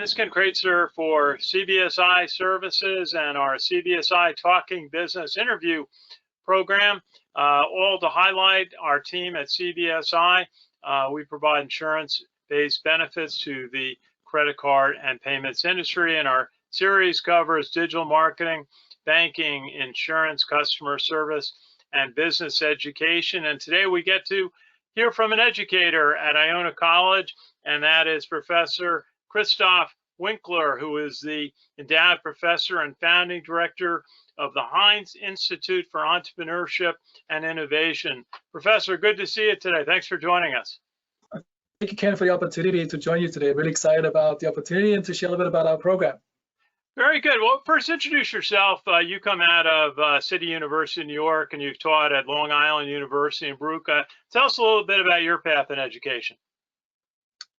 this is Ken Kraetzer for CBSI Services and our CBSI Talking Business interview program, all to highlight our team at CBSI. We provide insurance-based benefits to the credit card and payments industry, and our series covers digital marketing, banking, insurance, customer service, and business education. And today we get to hear from an educator at Iona College, and that is Professor Christoph Winkler, who is the endowed professor and founding director of the Hynes Institute for Entrepreneurship and Innovation. Professor, good to see you today. Thanks for joining us. Thank you, Ken, for the opportunity to join you today. Really excited about the opportunity and to share a little bit about our program. Very good. Well, first, introduce yourself. You come out of City University in New York, and you've taught at Long Island University in Brooklyn. Tell us a little bit about your path in education.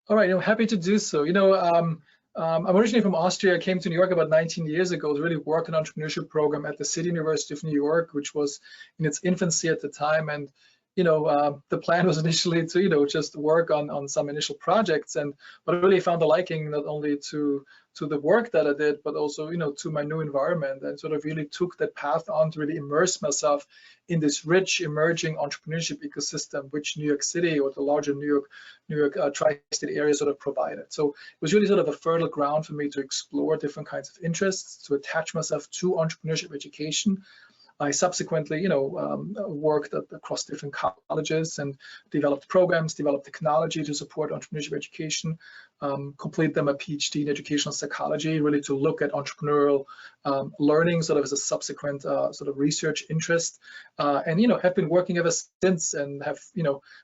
All right, I'm happy to do so. I'm originally from Austria. I came to New York about 19 years ago to really work an entrepreneurship program at the City University of New York, which was in its infancy at the time. And the plan was initially to just work on some initial projects, but I really found a liking not only to the work that I did, but also to my new environment, and sort of really took that path on to really immerse myself in this rich emerging entrepreneurship ecosystem which New York City or the larger New York tri-state area sort of provided. So it was really sort of a fertile ground for me to explore different kinds of interests, to attach myself to entrepreneurship education. I subsequently, worked across different colleges and developed programs, developed technology to support entrepreneurship education, completed them a PhD in educational psychology, really to look at entrepreneurial learning sort of as a subsequent sort of research interest, and have been working ever since, and have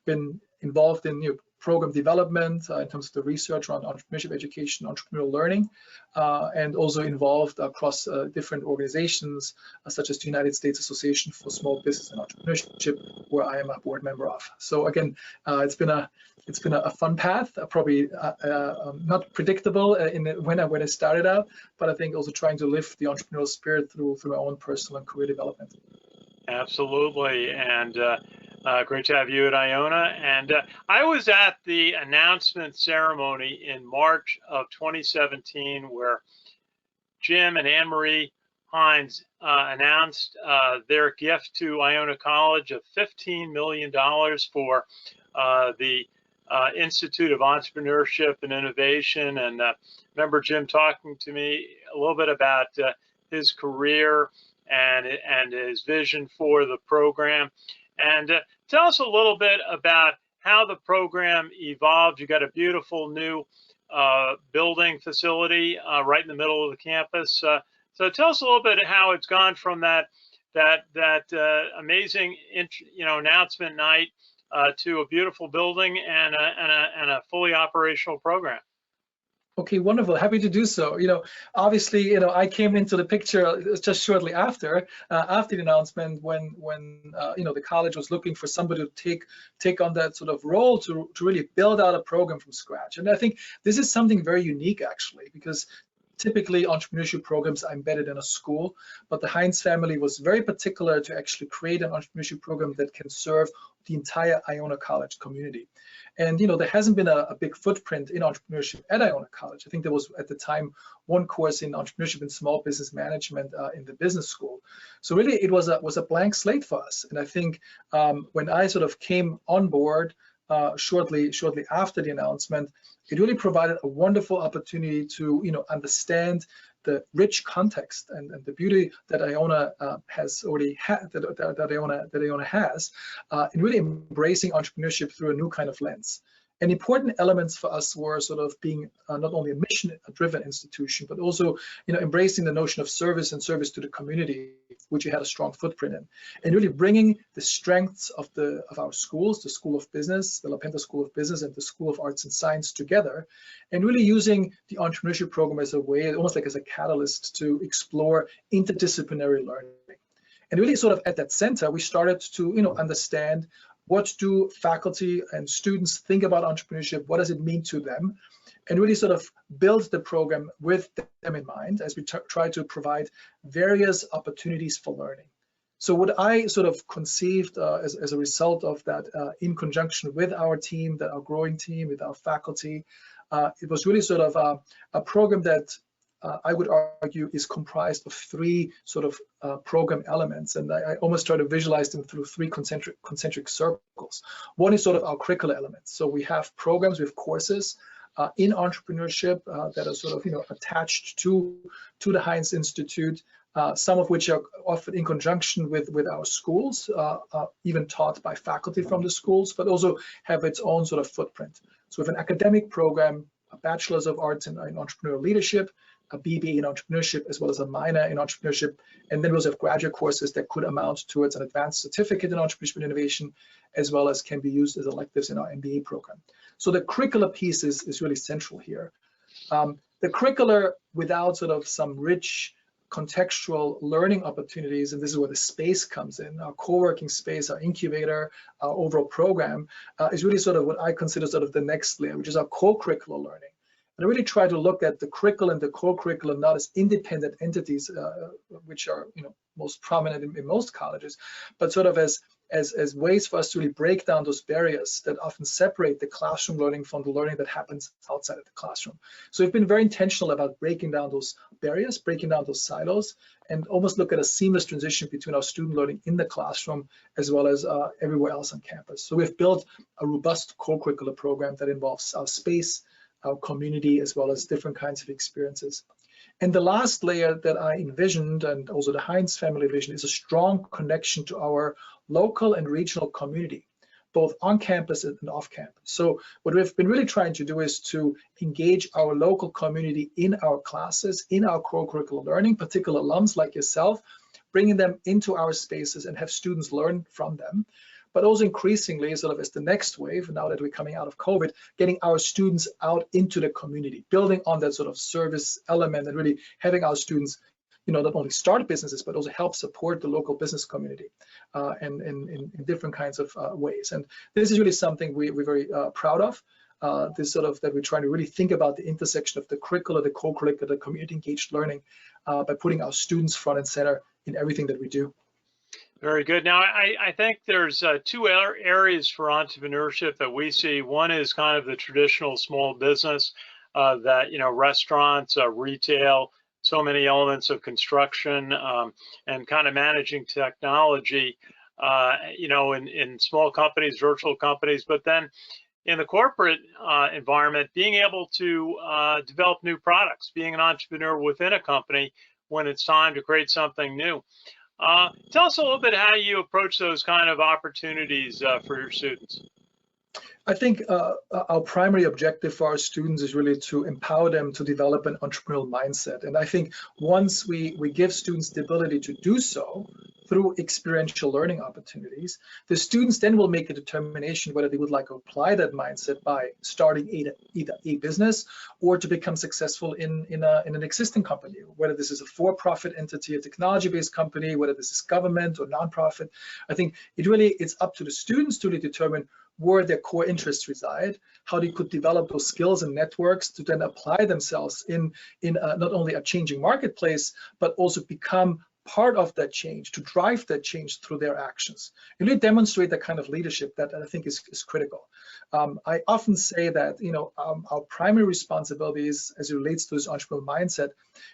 been involved in program development in terms of the research around entrepreneurship education, entrepreneurial learning, and also involved across different organizations such as the United States Association for Small Business and Entrepreneurship, where I am a board member of. So again, it's been a fun path, probably not predictable when I started out, but I think also trying to live the entrepreneurial spirit through my own personal and career development. Absolutely, and great to have you at Iona. And I was at the announcement ceremony in March of 2017 where Jim and Anne-Marie Hynes announced their gift to Iona College of $15 million for the Institute of Entrepreneurship and Innovation. And remember Jim talking to me a little bit about his career and his vision for the program. And tell us a little bit about how the program evolved. You got a beautiful new building facility right in the middle of the campus. So tell us a little bit how it's gone from that amazing announcement night to a beautiful building and a fully operational program. Okay, wonderful. Happy to do so. Obviously, I came into the picture just shortly after the announcement when the college was looking for somebody to take on that sort of role to really build out a program from scratch. And I think this is something very unique, actually, because typically entrepreneurship programs are embedded in a school, but the Hynes family was very particular to actually create an entrepreneurship program that can serve the entire Iona College community. And there hasn't been a big footprint in entrepreneurship at Iona College. I think there was at the time one course in entrepreneurship and small business management in the business school. So really it was a blank slate for us. And I think when I sort of came on board shortly after the announcement, it really provided a wonderful opportunity to understand the rich context and the beauty that Iona has already had, that Iona has, in really embracing entrepreneurship through a new kind of lens. And important elements for us were sort of being not only a mission-driven institution, but also embracing the notion of service and service to the community, which we had a strong footprint in, and really bringing the strengths of our schools, the School of Business, the La Penta School of Business, and the School of Arts and Science together, and really using the entrepreneurship program as a way, almost like as a catalyst to explore interdisciplinary learning. And really sort of at that center, we started to understand what do faculty and students think about entrepreneurship? What does it mean to them? And really sort of build the program with them in mind as we try to provide various opportunities for learning. So what I sort of conceived as a result of that, in conjunction with our team, our growing team, with our faculty, it was really sort of a program that I would argue is comprised of three sort of program elements, and I almost try to visualize them through three concentric circles. One is sort of our curricular elements. So we have programs, we have courses in entrepreneurship that are sort of attached to the Hynes Institute, some of which are often in conjunction with our schools, even taught by faculty from the schools, but also have its own sort of footprint. So we have an academic program, a Bachelor's of Arts in Entrepreneurial Leadership, a BBA in Entrepreneurship, as well as a minor in Entrepreneurship. And then we also have graduate courses that could amount towards an advanced certificate in Entrepreneurship and Innovation, as well as can be used as electives in our MBA program. So the curricular piece is really central here. The curricular, without sort of some rich contextual learning opportunities, and this is where the space comes in, our co-working space, our incubator, our overall program, is really sort of what I consider sort of the next layer, which is our co-curricular learning. And I really try to look at the curriculum and the co-curriculum not as independent entities, which are most prominent in most colleges, but sort of as ways for us to really break down those barriers that often separate the classroom learning from the learning that happens outside of the classroom. So we've been very intentional about breaking down those barriers, breaking down those silos, and almost look at a seamless transition between our student learning in the classroom as well as everywhere else on campus. So we've built a robust co-curricular program that involves our space, our community, as well as different kinds of experiences. And the last layer that I envisioned, and also the Hynes family vision, is a strong connection to our local and regional community, both on campus and off campus. So what we've been really trying to do is to engage our local community in our classes, in our co-curricular learning, particular alums like yourself, bringing them into our spaces and have students learn from them. But also increasingly, sort of as the next wave, now that we're coming out of COVID, getting our students out into the community, building on that sort of service element and really having our students, not only start businesses, but also help support the local business community and in different kinds of ways. And this is really something we're very proud of. This sort of that we're trying to really think about the intersection of the curricular, the co-curricular, the community engaged learning by putting our students front and center in everything that we do. Very good. Now, I think there's two areas for entrepreneurship that we see. One is kind of the traditional small business that, restaurants, retail, so many elements of construction and kind of managing technology, in small companies, virtual companies, but then in the corporate environment, being able to develop new products, being an entrepreneur within a company when it's time to create something new. Tell us a little bit how you approach those kind of opportunities for your students. I think our primary objective for our students is really to empower them to develop an entrepreneurial mindset. And I think once we give students the ability to do so through experiential learning opportunities, the students then will make a determination whether they would like to apply that mindset by starting either a business or to become successful in an existing company, whether this is a for-profit entity, a technology-based company, whether this is government or nonprofit. I think it's up to the students to really determine where their core interests reside, how they could develop those skills and networks to then apply themselves in not only a changing marketplace, but also become part of that change, to drive that change through their actions. And really demonstrate that kind of leadership that I think is critical. I often say that our primary responsibilities as it relates to this entrepreneurial mindset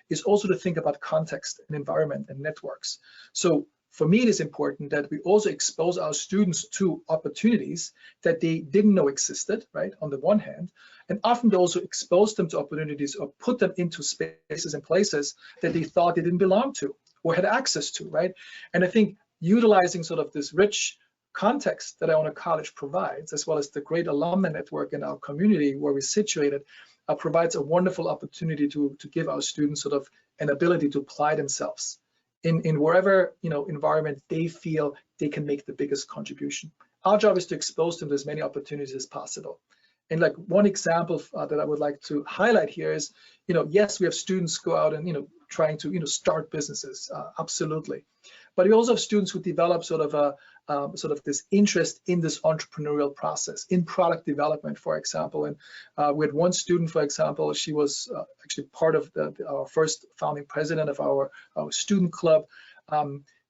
is also to think about context and environment and networks. So for me, it is important that we also expose our students to opportunities that they didn't know existed, right, on the one hand, and often also expose them to opportunities or put them into spaces and places that they thought they didn't belong to or had access to, right? And I think utilizing sort of this rich context that Iona College provides, as well as the great alumni network in our community where we're situated, provides a wonderful opportunity to give our students sort of an ability to apply themselves in wherever environment they feel they can make the biggest contribution. Our job is to expose them to as many opportunities as possible. And like one example that I would like to highlight here is, yes, we have students go out and trying to start businesses, absolutely, but we also have students who develop sort of this interest in this entrepreneurial process, in product development, for example. And we had one student, for example, she was actually part of our first founding president of our student club.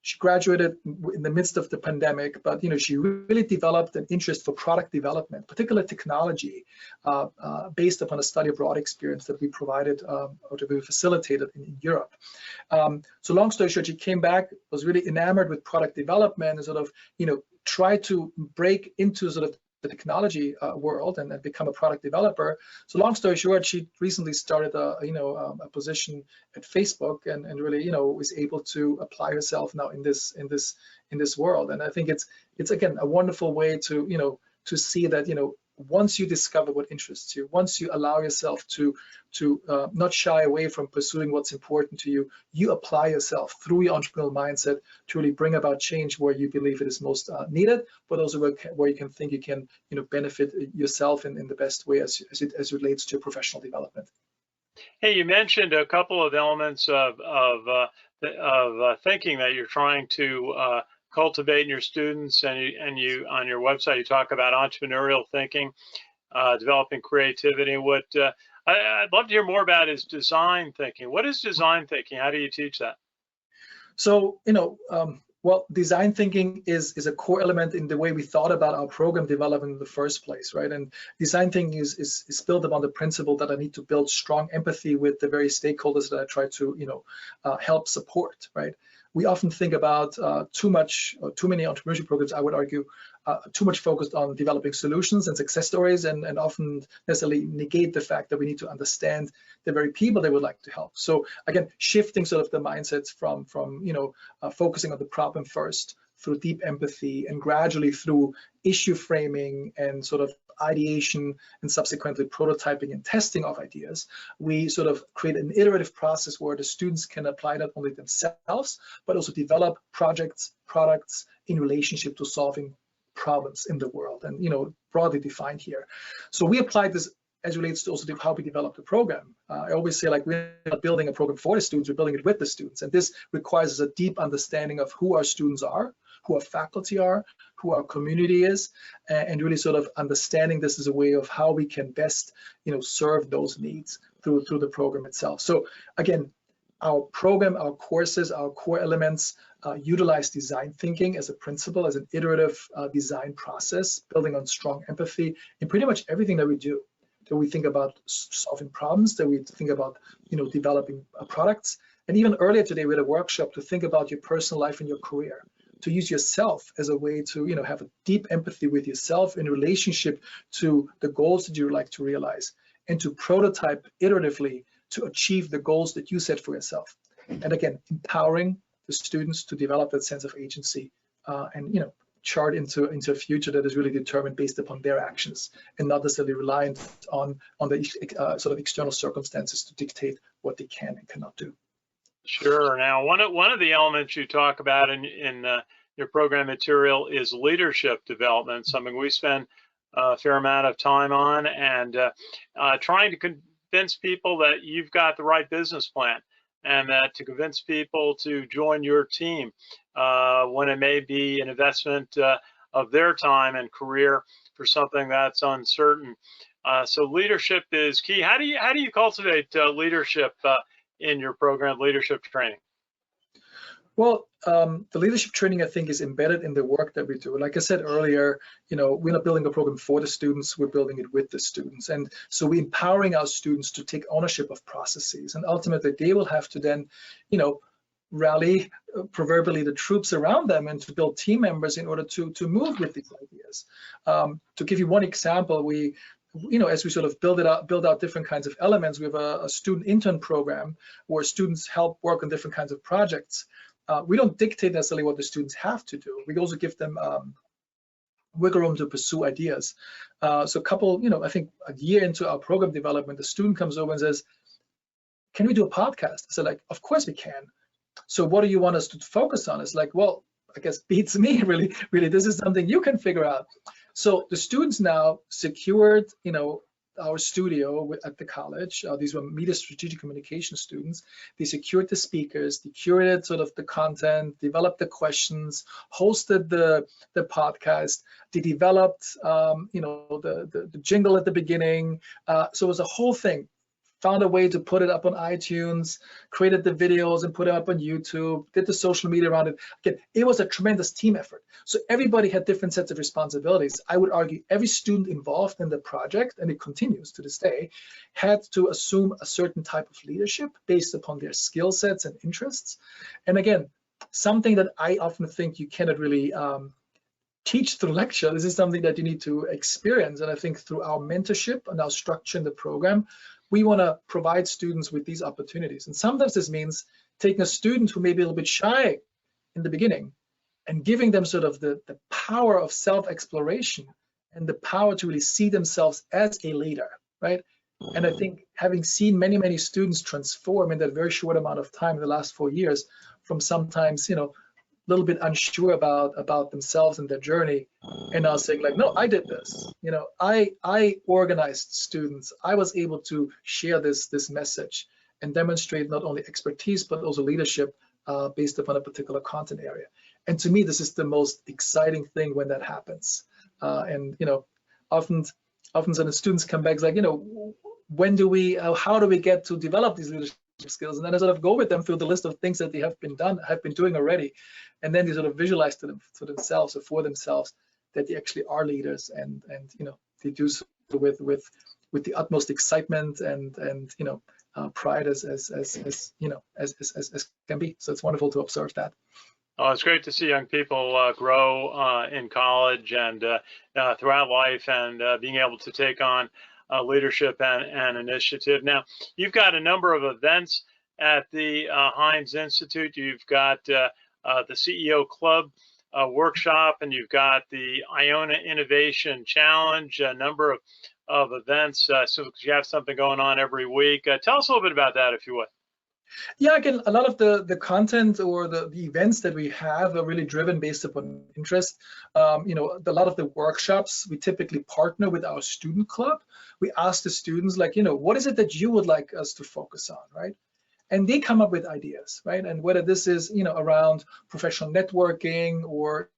She graduated in the midst of the pandemic, but she really developed an interest for product development, particularly technology, based upon a study abroad experience that we provided or that we facilitated in Europe. So long story short, she came back, was really enamored with product development, and sort of tried to break into sort of the technology world and become a product developer. So long story short, she recently started a position at Facebook and really was able to apply herself now in this world. And I think it's again a wonderful way to to see that once you discover what interests you, once you allow yourself to not shy away from pursuing what's important to you, you apply yourself through your entrepreneurial mindset to really bring about change where you believe it is most needed, but also where you can think you can benefit yourself in the best way as it relates to professional development. Hey, you mentioned a couple of elements of thinking that you're trying to cultivate in your students, and you on your website you talk about entrepreneurial thinking, developing creativity. What I'd love to hear more about is design thinking. What is design thinking? How do you teach that? So well, design thinking is a core element in the way we thought about our program development in the first place, right? And design thinking is built upon the principle that I need to build strong empathy with the various stakeholders that I try to help support, right? We often think about too many entrepreneurship programs, I would argue, too much focused on developing solutions and success stories, and often necessarily negate the fact that we need to understand the very people they would like to help. So again, shifting sort of the mindsets from focusing on the problem first, through deep empathy, and gradually through issue framing and sort of ideation and subsequently prototyping and testing of ideas, we sort of create an iterative process where the students can apply not only themselves, but also develop products in relationship to solving problems in the world, and broadly defined here. So we applied this as relates to also how we develop the program. I always say, like, we're not building a program for the students, we're building it with the students, and this requires a deep understanding of who our students are, who our faculty are, who our community is, and really sort of understanding this as a way of how we can best serve those needs through the program itself. So again, our program, our courses, our core elements utilize design thinking as a principle, as an iterative design process, building on strong empathy in pretty much everything that we do. That we think about solving problems, that we think about developing products, and even earlier today we had a workshop to think about your personal life and your career, to use yourself as a way to have a deep empathy with yourself in relationship to the goals that you would like to realize, and to prototype iteratively to achieve the goals that you set for yourself. And again, empowering the students to develop that sense of agency and chart into a future that is really determined based upon their actions and not necessarily reliant on the sort of external circumstances to dictate what they can and cannot do. Sure. Now, one of the elements you talk about in your program material is leadership development, something we spend a fair amount of time on, and trying to convince people that you've got the right business plan, and that to convince people to join your team when it may be an investment of their time and career for something that's uncertain. So leadership is key. How do you cultivate leadership in your program, leadership training? Well, the leadership training, I think, is embedded in the work that we do. Like I said earlier, we're not building a program for the students, we're building it with the students. And so we're empowering our students to take ownership of processes. And ultimately, they will have to then, rally proverbially the troops around them and to build team members in order to move with these ideas. To give you one example, we as we sort of build out different kinds of elements, we have a student intern program where students help work on different kinds of projects. We don't dictate necessarily what the students have to do. We also give them wiggle room to pursue ideas. So a couple, I think a year into our program development, the student comes over and says, "Can we do a podcast?" So like, of course we can. So what do you want us to focus on? It's like, well, I guess beats me, really, this is something you can figure out. So the students now secured, our studio at the college. These were media strategic communication students. They secured the speakers, they curated sort of the content, developed the questions, hosted the podcast. They developed, the jingle at the beginning. So it was a whole thing found a way to put it up on iTunes, created the videos and put it up on YouTube, did the social media around it. Again, it was a tremendous team effort. So everybody had different sets of responsibilities. I would argue every student involved in the project, and it continues to this day, had to assume a certain type of leadership based upon their skill sets and interests. And again, something that I often think you cannot really teach through lecture. This is something that you need to experience. And I think through our mentorship and our structure in the program, we want to provide students with these opportunities. And sometimes this means taking a student who may be a little bit shy in the beginning and giving them sort of the power of self-exploration and the power to really see themselves as a leader, right? And I think having seen many, many students transform in that very short amount of time in the last 4 years, from sometimes, a little bit unsure about themselves and their journey, and now saying like, no, I did this. I organized students. I was able to share this message and demonstrate not only expertise but also leadership based upon a particular content area. And to me, this is the most exciting thing when that happens. And often when the students come back, it's like, when do we, how do we get to develop these leadership skills? And then I sort of go with them through the list of things that they have been doing already, and then they sort of visualize to themselves or for themselves that they actually are leaders, and they do so with the utmost excitement and pride as can be. So it's wonderful to observe that. Oh, it's great to see young people grow in college and throughout life, and being able to take on leadership and initiative. Now, you've got a number of events at the Hynes Institute. You've got the CEO Club workshop, and you've got the Iona Innovation Challenge, a number of events. So you have something going on every week. Tell us a little bit about that, if you would. Yeah, again, a lot of the content or the events that we have are really driven based upon interest. A lot of the workshops, we typically partner with our student club. We ask the students, like, what is it that you would like us to focus on, right? And they come up with ideas, right? And whether this is, around professional networking or,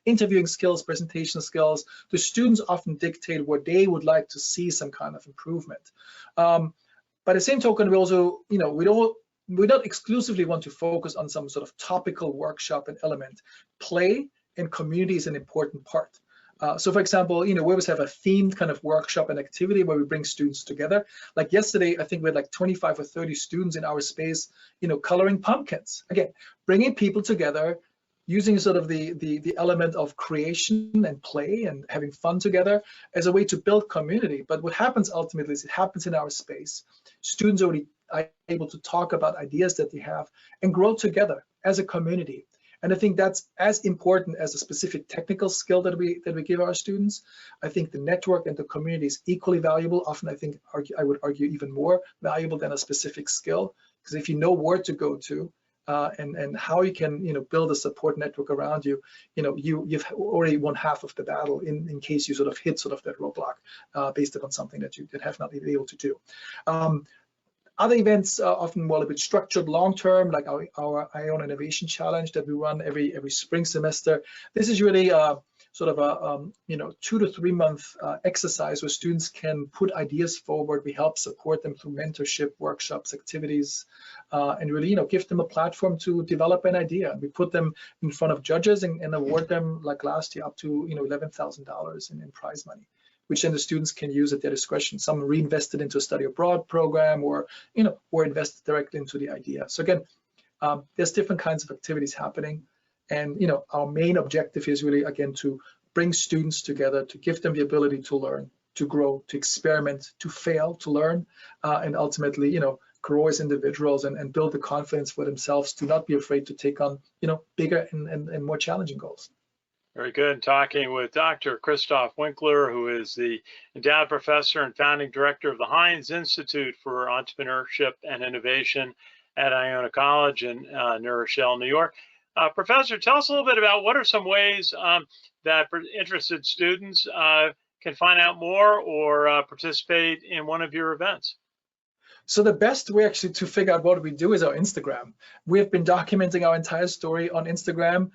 interviewing skills, presentation skills, the students often dictate what they would like to see some kind of improvement. By the same token, we also, we don't exclusively want to focus on some sort of topical workshop and element. Play and community is an important part. So for example, we always have a themed kind of workshop and activity where we bring students together. Like yesterday, I think we had like 25 or 30 students in our space, coloring pumpkins. Again, bringing people together, using sort of the element of creation and play and having fun together as a way to build community. But what happens ultimately is it happens in our space. Students already are able to talk about ideas that they have and grow together as a community. And I think that's as important as a specific technical skill that we give our students. I think the network and the community is equally valuable. Often I would argue even more valuable than a specific skill, because if you know where to go to and how you can build a support network around you, you've already won half of the battle in case you sort of hit sort of that roadblock based upon something that you have not been able to do. Other events are often a bit structured long-term, like our Iona Innovation Challenge that we run every spring semester. This is really sort of a 2 to 3 month exercise where students can put ideas forward. We help support them through mentorship, workshops, activities, and really give them a platform to develop an idea. We put them in front of judges and award them, like last year, up to $11,000 in prize money, which then the students can use at their discretion. Some reinvested into a study abroad program, or invested directly into the idea. So again, there's different kinds of activities happening, and our main objective is really, again, to bring students together, to give them the ability to learn, to grow, to experiment, to fail, to learn, and ultimately, grow as individuals and build the confidence for themselves to not be afraid to take on, bigger and more challenging goals. Very good. Talking with Dr. Christoph Winkler, who is the endowed professor and founding director of the Hynes Institute for Entrepreneurship and Innovation at Iona College in New Rochelle, New York. Professor, tell us a little bit about what are some ways that interested students can find out more or participate in one of your events. So the best way actually to figure out what we do is our Instagram. We have been documenting our entire story on Instagram.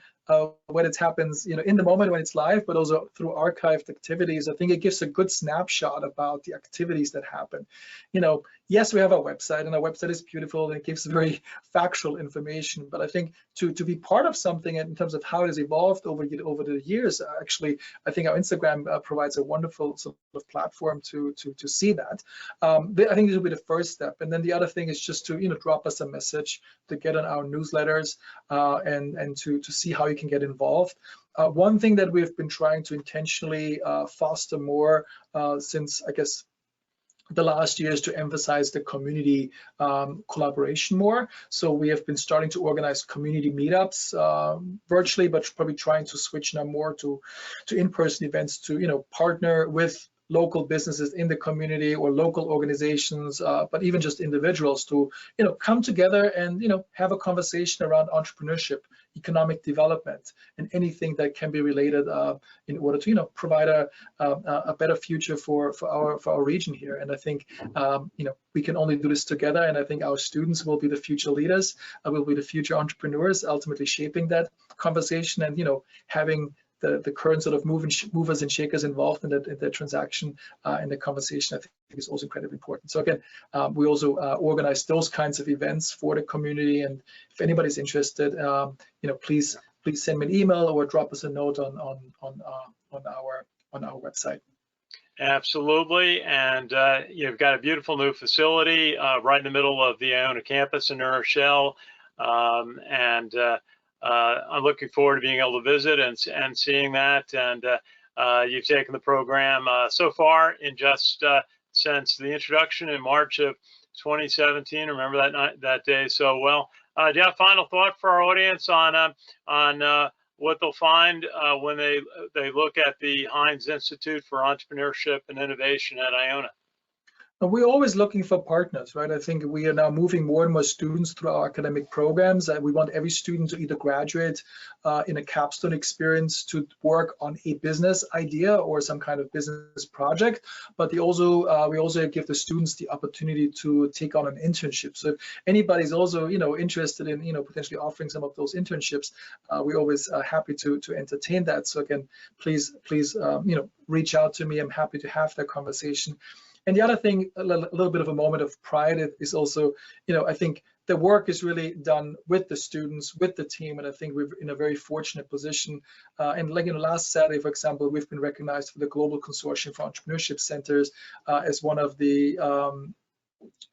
when it happens, in the moment when it's live, but also through archived activities. I think it gives a good snapshot about the activities that happen. Yes, we have our website, and our website is beautiful and it gives very factual information. But I think to be part of something in terms of how it has evolved over the years, actually, I think our Instagram provides a wonderful sort of platform to see that. I think this will be the first step, and then the other thing is just to drop us a message, to get on our newsletters, and to see how you can get involved. One thing that we've been trying to intentionally foster more since, I guess, the last year is to emphasize the community collaboration more. So we have been starting to organize community meetups virtually, but probably trying to switch now more to in-person events to partner with local businesses in the community or local organizations, but even just individuals to come together and have a conversation around entrepreneurship, economic development, and anything that can be related in order to provide a better future for our region here. And I think we can only do this together, and I think our students will be the future leaders, will be the future entrepreneurs, ultimately shaping that conversation and having the current sort of movers and shakers involved in the transaction and the conversation, I think is also incredibly important. So again, we also organize those kinds of events for the community, and if anybody's interested, please send me an email or drop us a note on our website. Absolutely, and you've got a beautiful new facility right in the middle of the Iona campus in Rochelle, and I'm looking forward to being able to visit and seeing that. And you've taken the program so far in just since the introduction in March of 2017. Remember that day so well. Do you have a final thought for our audience on what they'll find when they look at the Hynes Institute for Entrepreneurship and Innovation at Iona? We're always looking for partners, right? I think we are now moving more and more students through our academic programs. We want every student to either graduate in a capstone experience to work on a business idea or some kind of business project, but we also give the students the opportunity to take on an internship. So if anybody's also interested in potentially offering some of those internships, we're always happy to entertain that. So again, please reach out to me. I'm happy to have that conversation. And the other thing, a little bit of a moment of pride is also, I think the work is really done with the students, with the team, and I think we're in a very fortunate position. And like last Saturday, for example, we've been recognized for the Global Consortium for Entrepreneurship Centers as one of the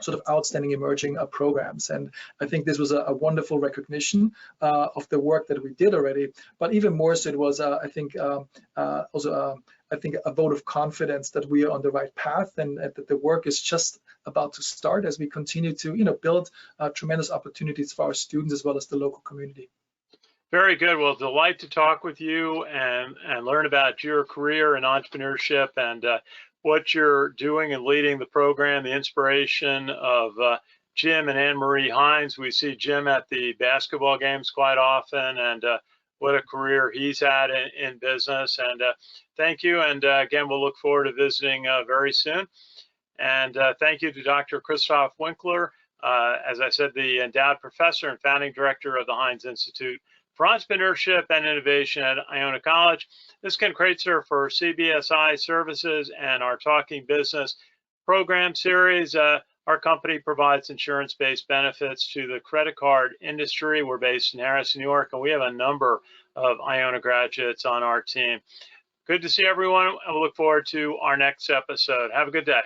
sort of outstanding emerging programs. And I think this was a wonderful recognition of the work that we did already. But even more so, it was, I think, also a vote of confidence that we are on the right path, and that the work is just about to start as we continue to build tremendous opportunities for our students as well as the local community. Very good. Well, delight to talk with you and learn about your career in entrepreneurship and what you're doing and leading the program, the inspiration of Jim and Anne-Marie Hynes. We see Jim at the basketball games quite often, and what a career he's had in business. And thank you. And again, we'll look forward to visiting very soon. And thank you to Dr. Christoph Winkler, as I said, the endowed professor and founding director of the Hynes Institute for Entrepreneurship and Innovation at Iona College. This is Ken Kraetzer for CBSI Services and our Talking Business program series. Our company provides insurance-based benefits to the credit card industry. We're based in Harrison, New York, and we have a number of Iona graduates on our team. Good to see everyone. I look forward to our next episode. Have a good day.